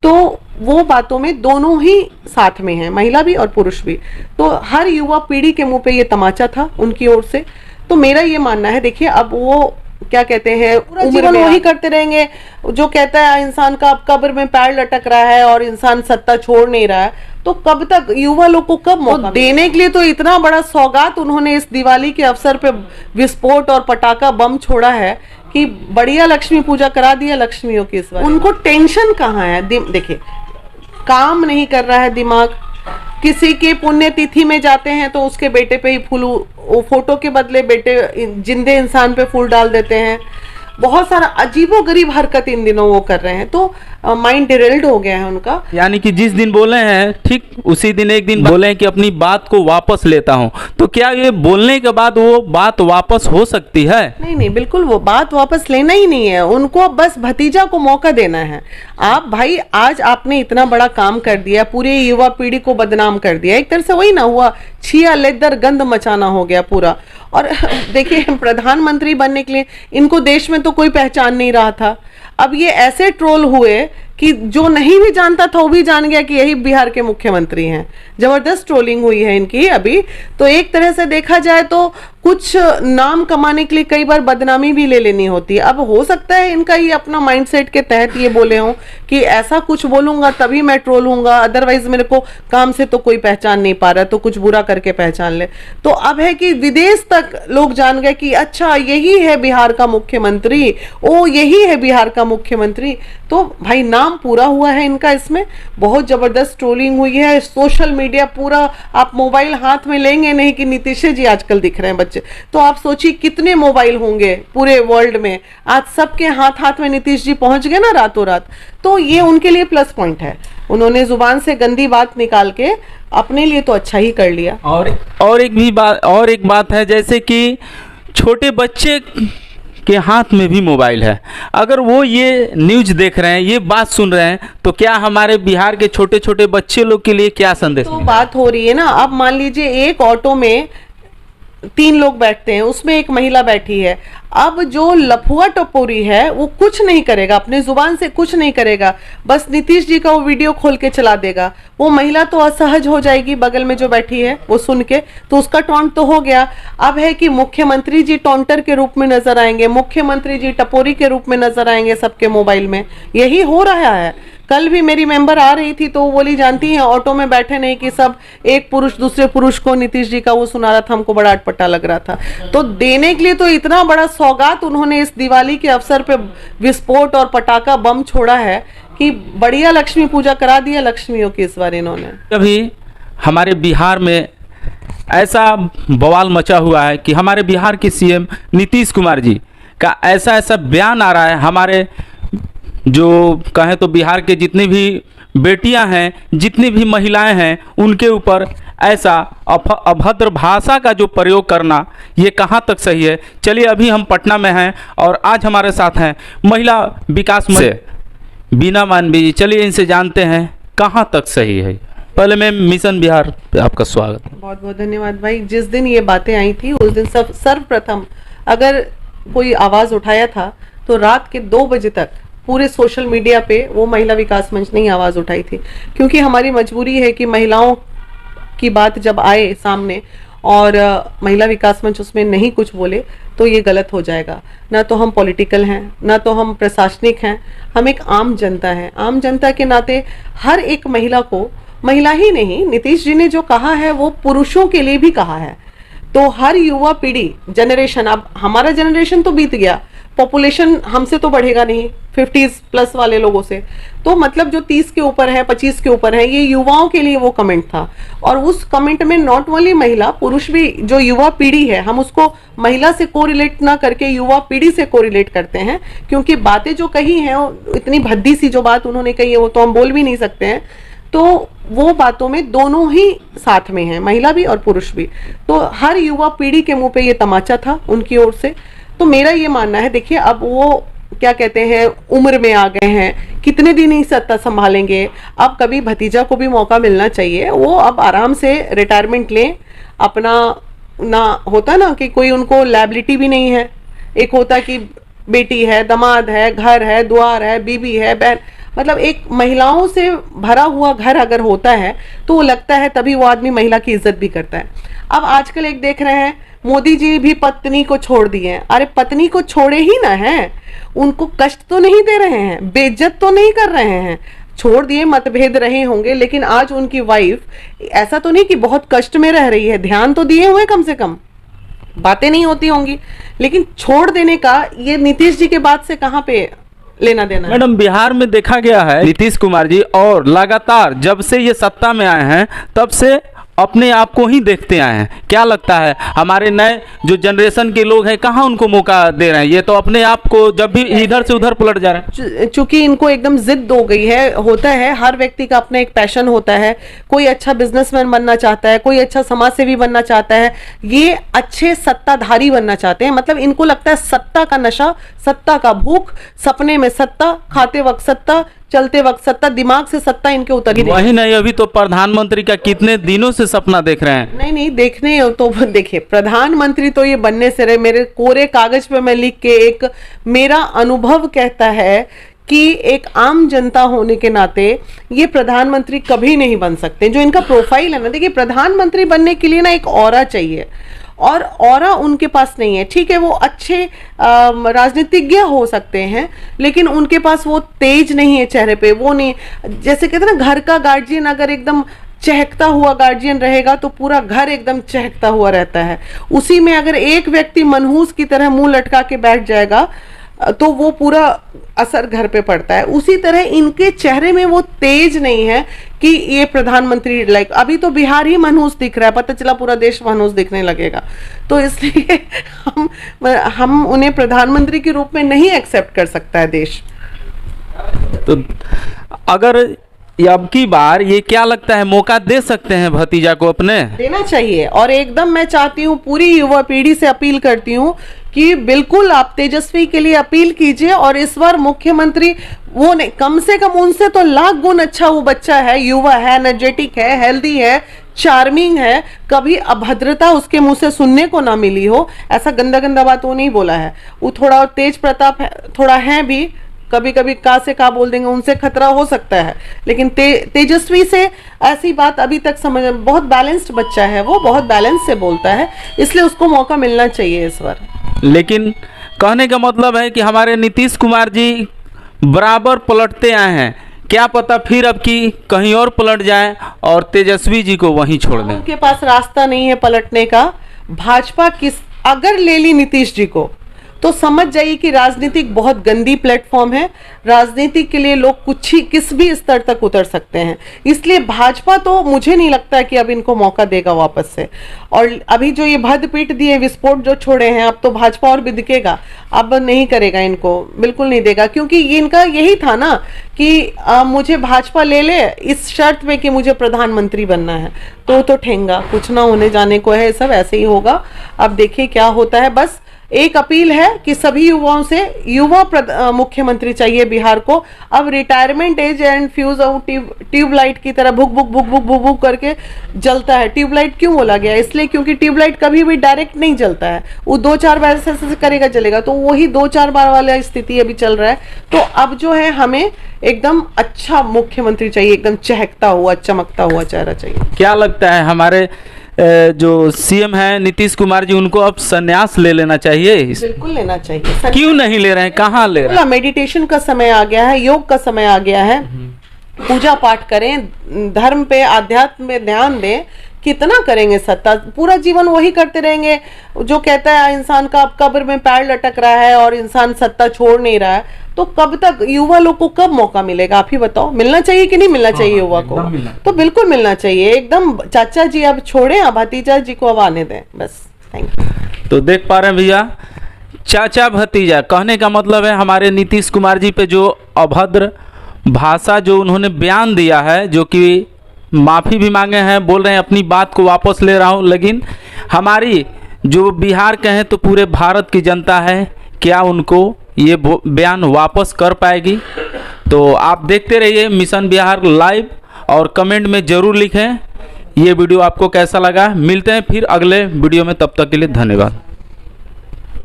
तो वो बातों में दोनों ही साथ में हैं, महिला भी और पुरुष भी। तो हर युवा पीढ़ी के मुंह पे ये तमाचा था उनकी ओर से। तो मेरा ये मानना है, देखिए अब वो क्या कहते हैं, पूरा जीवन वही करते रहेंगे जो कहता है इंसान का अब कब्र में पैर लटक रहा है और इंसान सत्ता छोड़ नहीं रहा है, तो कब तक युवा लोग को कब मौका देने के लिए। तो इतना बड़ा सौगात उन्होंने इस दिवाली के अवसर पे विस्फोट और पटाखा बम छोड़ा है कि बढ़िया लक्ष्मी पूजा करा दिया लक्ष्मियों की इस बार। उनको टेंशन कहाँ है, देखिए काम नहीं कर रहा है दिमाग। किसी के पुण्यतिथि में जाते हैं तो उसके बेटे पे ही फूल, फोटो के बदले बेटे जिंदे इंसान पे फूल डाल देते हैं। बहुत सारा अजीबोगरीब हरकत इन दिनों वो कर रहे हैं, तो माइंड डिरेल्ड हो गया है उनका। यानी कि जिस दिन बोले हैं ठीक उसी दिन एक दिन बोले हैं कि अपनी बात को वापस लेता हूं, तो क्या ये बोलने के बाद वो बात वापस हो सकती है? नहीं नहीं, बिल्कुल वो बात वापस लेना ही नहीं है उनको, बस भतीजा को मौका देना है। आप भाई आज आपने इतना बड़ा काम कर दिया, पूरे युवा पीढ़ी को बदनाम कर दिया, एक तरह से वही ना हुआ, छिया लेदर गंद मचाना हो गया पूरा। और देखिए प्रधानमंत्री बनने के लिए इनको देश में तो कोई पहचान नहीं रहा था, अब ये ऐसे ट्रोल हुए कि जो नहीं भी जानता था वो भी जान गया कि यही बिहार के मुख्यमंत्री हैं। जबरदस्त ट्रोलिंग हुई है इनकी अभी। तो एक तरह से देखा जाए तो कुछ नाम कमाने के लिए कई बार बदनामी भी ले लेनी होती है। अब हो सकता है इनका ही अपना माइंडसेट के तहत ये बोले हों कि ऐसा कुछ बोलूंगा तभी मैं ट्रोल हूंगा, अदरवाइज मेरे को काम से तो कोई पहचान नहीं पा रहा, तो कुछ बुरा करके पहचान ले। तो अब है कि विदेश तक लोग जान गए कि अच्छा यही है बिहार का मुख्यमंत्री, ओ यही है बिहार का मुख्यमंत्री। तो भाई नाम पूरा हुआ है इनका, इसमें बहुत जबरदस्त ट्रोलिंग हुई है। सोशल मीडिया पूरा, आप मोबाइल हाथ में लेंगे नहीं कि नीतीश जी आजकल दिख रहे हैं बच्चे, तो आप सोचिए कितने मोबाइल होंगे पूरे वर्ल्ड में। आज सबके हाथ हाथ में नीतीश जी पहुंच गए ना रातों रात, तो ये उनके लिए प्लस पॉइंट है। उन्होंने जुबान से गंदी बात निकाल के अपने लिए तो अच्छा ही कर लिया। और एक बात है, जैसे कि छोटे बच्चे के हाथ में भी मोबाइल है, अगर वो ये न्यूज देख रहे हैं, ये बात सुन रहे हैं, तो क्या हमारे बिहार के छोटे छोटे बच्चे लोग के लिए क्या संदेश? तो बात हो रही है ना, अब मान लीजिए एक ऑटो में 3 लोग बैठते हैं, उसमें एक महिला बैठी है। अब जो लफुआ टपोरी है वो कुछ नहीं करेगा, अपने जुबान से कुछ नहीं करेगा, बस नीतीश जी का वो वीडियो खोल के चला देगा। वो महिला तो असहज हो जाएगी बगल में जो बैठी है वो सुन के, तो उसका टॉन्ट तो हो गया। अब है कि मुख्यमंत्री जी टॉन्टर के रूप में नजर आएंगे, मुख्यमंत्री जी टपोरी के रूप में नजर आएंगे सबके मोबाइल में। यही हो रहा है। कल भी मेरी मेंबर आ रही थी तो वो बोली, जानती हैं ऑटो में बैठे नहीं कि सब एक पुरुष दूसरे पुरुष को नीतीश जी का वो सुना रहा था, हमको बड़ा अटपटा लग रहा था। तो देने के लिए तो इतना बड़ा सौगात उन्होंने इस दिवाली के अवसर पे विस्फोट और पटाखा बम छोड़ा है कि बढ़िया लक्ष्मी पूजा करा दिया लक्ष्मियों की इस बार इन्होंने। कभी हमारे बिहार में ऐसा बवाल मचा हुआ है कि हमारे बिहार के सीएम नीतीश कुमार जी का ऐसा बयान आ रहा है, हमारे जो कहें तो बिहार के जितनी भी बेटियां हैं, जितनी भी महिलाएं हैं, उनके ऊपर ऐसा अभद्र भाषा का जो प्रयोग करना, ये कहां तक सही है? चलिए अभी हम पटना में हैं और आज हमारे साथ हैं महिला विकास मंत्री बीना मानवी जी। चलिए इनसे जानते हैं कहां तक सही है। पहले मैं मिशन बिहार पे आपका स्वागत है। बहुत बहुत धन्यवाद भाई। जिस दिन ये बातें आई थी उस दिन सर्वप्रथम अगर कोई आवाज उठाया था तो रात के 2 बजे तक पूरे सोशल मीडिया पे वो महिला विकास मंच ने आवाज उठाई थी, क्योंकि हमारी मजबूरी है कि महिलाओं की बात जब आए सामने और महिला विकास मंच उसमें नहीं कुछ बोले तो ये गलत हो जाएगा। ना तो हम पॉलिटिकल हैं, ना तो हम प्रशासनिक हैं, हम एक आम जनता हैं। आम जनता के नाते हर एक महिला को, महिला ही नहीं, नीतीश जी ने जो कहा है वो पुरुषों के लिए भी कहा है। तो हर युवा पीढ़ी, जनरेशन, अब हमारा जनरेशन तो बीत गया, पॉपुलेशन हमसे तो बढ़ेगा नहीं 50s प्लस वाले लोगों से, तो मतलब जो 30 के ऊपर है, 25 के ऊपर है, ये युवाओं के लिए वो कमेंट था। और उस कमेंट में नॉट ओनली महिला, पुरुष भी, जो युवा पीढ़ी है, हम उसको महिला से कोरिलेट ना करके युवा पीढ़ी से कोरिलेट करते हैं, क्योंकि बातें जो कही हैं, इतनी भद्दी सी जो बात उन्होंने कही है वो तो हम बोल भी नहीं सकते हैं। तो वो बातों में दोनों ही साथ में हैं, महिला भी और पुरुष भी। तो हर युवा पीढ़ी के मुंह पे ये तमाचा था उनकी ओर से। तो मेरा ये मानना है, देखिए अब वो क्या कहते हैं, उम्र में आ गए हैं, कितने दिन ही सत्ता संभालेंगे। अब कभी भतीजा को भी मौका मिलना चाहिए, वो अब आराम से रिटायरमेंट लें अपना। ना होता ना कि कोई उनको लायबिलिटी भी नहीं है, एक होता कि बेटी है, दामाद है, घर है, द्वार है, बीबी है, बहन, मतलब एक महिलाओं से भरा हुआ घर अगर होता है तो वो लगता है तभी वो आदमी महिला की इज्जत भी करता है। अब आजकल एक देख रहे हैं मोदी जी भी पत्नी को छोड़ दिए हैं। अरे पत्नी को छोड़े ही ना है, उनको कष्ट तो नहीं दे रहे हैं, बेइज्जत तो नहीं कर रहे हैं, छोड़ दिए, मतभेद रहे होंगे, लेकिन आज उनकी वाइफ ऐसा तो नहीं कि बहुत कष्ट में रह रही है, ध्यान तो दिए हुए कम से कम, बातें नहीं होती होंगी, लेकिन छोड़ देने का ये नीतीश जी के बाद से कहां पे लेना देना है? मैडम बिहार में देखा गया है नीतीश कुमार जी और लगातार जब से ये सत्ता में आए हैं तब से अपने आप को ही देखते आए हैं। क्या लगता है हमारे नए जो जनरेशन के लोग हैं कहाँ उनको मौका दे रहे हैं? ये तो अपने आप को जब भी इधर से उधर पलट जा रहे हैं। चूंकि इनको एकदम जिद हो गई है, होता है हर व्यक्ति का अपना एक पैशन होता है, कोई अच्छा बिजनेसमैन बनना चाहता है, कोई अच्छा समाज सेवी बनना चाहता है, ये अच्छे सत्ताधारी बनना चाहते हैं। मतलब इनको लगता है सत्ता का नशा, सत्ता का भूख, सपने में सत्ता, खाते वक्त सत्ता, चलते वक्त सत्ता, दिमाग से सत्ता इनके उतर ही नहीं। वही नहीं, अभी तो प्रधानमंत्री का कितने दिनों से सपना देख रहे हैं। नहीं देखने तो देखिए, प्रधानमंत्री तो ये बनने से रहे, मेरे कोरे कागज पे मैं लिख के, एक मेरा अनुभव कहता है कि एक आम जनता होने के नाते ये प्रधानमंत्री कभी नहीं बन सकते। जो इनका प्रोफाइल है ना, देखिए प्रधानमंत्री बनने के लिए ना एक ऑरा चाहिए, और ऑरा उनके पास नहीं है। ठीक है, वो अच्छे राजनीतिज्ञ हो सकते हैं, लेकिन उनके पास वो तेज नहीं है चेहरे पे, वो नहीं, जैसे कहते हैं ना घर का गार्जियन अगर एकदम चहकता हुआ गार्जियन रहेगा तो पूरा घर एकदम चहकता हुआ रहता है। उसी में अगर एक व्यक्ति मनहूस की तरह मुंह लटका के बैठ जाएगा तो वो पूरा असर घर पे पड़ता है। उसी तरह इनके चेहरे में वो तेज नहीं है कि ये प्रधानमंत्री लाइक, अभी तो बिहार ही मनहूस दिख रहा है, पता चला पूरा देश मनहूस दिखने लगेगा। तो इसलिए हम उन्हें प्रधानमंत्री के रूप में नहीं एक्सेप्ट कर सकता है देश। तो अगर अब की बार ये क्या लगता है मौका दे सकते हैं भतीजा को अपने? देना चाहिए, और एकदम मैं चाहती हूँ, पूरी युवा पीढ़ी से अपील करती हूँ कि बिल्कुल आप तेजस्वी के लिए अपील कीजिए, और इस बार मुख्यमंत्री वो नहीं, कम से कम उनसे तो लाख गुण अच्छा वो बच्चा है, युवा है, एनर्जेटिक है, हेल्दी है, चार्मिंग है, कभी अभद्रता उसके मुंह से सुनने को ना मिली हो, ऐसा गंदा गंदा बात वो नहीं बोला है। वो थोड़ा तेज प्रताप है, थोड़ा है भी, कभी कभी का से का बोल देंगे, उनसे खतरा हो सकता है, लेकिन तेजस्वी से ऐसी बात अभी तक समझ, बहुत बैलेंस्ड बच्चा है, वो बहुत बैलेंस से बोलता है, इसलिए उसको मौका मिलना चाहिए इस बार। लेकिन कहने का मतलब है कि हमारे नीतीश कुमार जी बराबर पलटते आए हैं, क्या पता फिर अब की कहीं और पलट जाए और तेजस्वी जी को वहीं छोड़ दें। उनके पास रास्ता नहीं है पलटने का। भाजपा अगर ले ली नीतीश जी को तो समझ जाइए कि राजनीतिक बहुत गंदी प्लेटफॉर्म है, राजनीति के लिए लोग किस भी स्तर तक उतर सकते हैं। इसलिए भाजपा तो मुझे नहीं लगता है कि अब इनको मौका देगा वापस से। और अभी जो ये भद पीट दिए, विस्फोट जो छोड़े हैं, अब तो भाजपा और भी दिखेगा, अब नहीं करेगा, इनको बिल्कुल नहीं देगा, क्योंकि ये इनका यही था ना कि मुझे भाजपा ले ले इस शर्त में कि मुझे प्रधानमंत्री बनना है, तो ठेंगा कुछ ना होने जाने को है, सब ऐसे ही होगा। अब देखिए क्या होता है। बस एक अपील है कि सभी युवाओं से, युवा मुख्यमंत्री चाहिए बिहार को। अब retirement age and fuse out tubelight की तरह भुक भुक भुक भुक भुक भुक करके जलता है। ट्यूबलाइट क्यों बोला गया? इसलिए क्योंकि ट्यूबलाइट कभी भी डायरेक्ट नहीं जलता है, वो 2-4 बार से करेगा जलेगा, तो वही 2-4 बार वाला स्थिति अभी चल रहा है। तो अब जो है हमें एकदम अच्छा मुख्यमंत्री चाहिए, एकदम चहकता हुआ चमकता हुआ चेहरा चाहिए। क्या लगता है हमारे जो सीएम हैं नीतीश कुमार जी, उनको अब संन्यास ले लेना चाहिए? बिल्कुल लेना चाहिए। क्यों नहीं ले रहे हैं, कहाँ ले रहे हैं? मेडिटेशन का समय आ गया है, योग का समय आ गया है, पूजा पाठ करें, धर्म पे आध्यात्म पे ध्यान दें। कितना करेंगे सत्ता, पूरा जीवन वही करते रहेंगे। जो कहता है इंसान का अब कब्र में पैर लटक रहा है और इंसान सत्ता छोड़ नहीं रहा है, तो कब तक? युवा लोग को कब मौका मिलेगा? आप ही बताओ। मिलना चाहिए कि नहीं मिलना चाहिए युवा को? तो बिल्कुल मिलना चाहिए एकदम। चाचा जी अब छोड़ें, अब भतीजा जी को अब आने दें, बस। Thank you. तो देख पा रहे हैं भैया, चाचा भतीजा कहने का मतलब है हमारे नीतीश कुमार जी पे जो अभद्र भाषा जो उन्होंने बयान दिया है, जो कि माफ़ी भी मांगे हैं, बोल रहे हैं अपनी बात को वापस ले रहा हूं, लेकिन हमारी जो बिहार के हैं तो पूरे भारत की जनता है, क्या उनको ये बयान वापस कर पाएगी? तो आप देखते रहिए मिशन बिहार लाइव और कमेंट में ज़रूर लिखें ये वीडियो आपको कैसा लगा। मिलते हैं फिर अगले वीडियो में, तब तक के लिए धन्यवाद।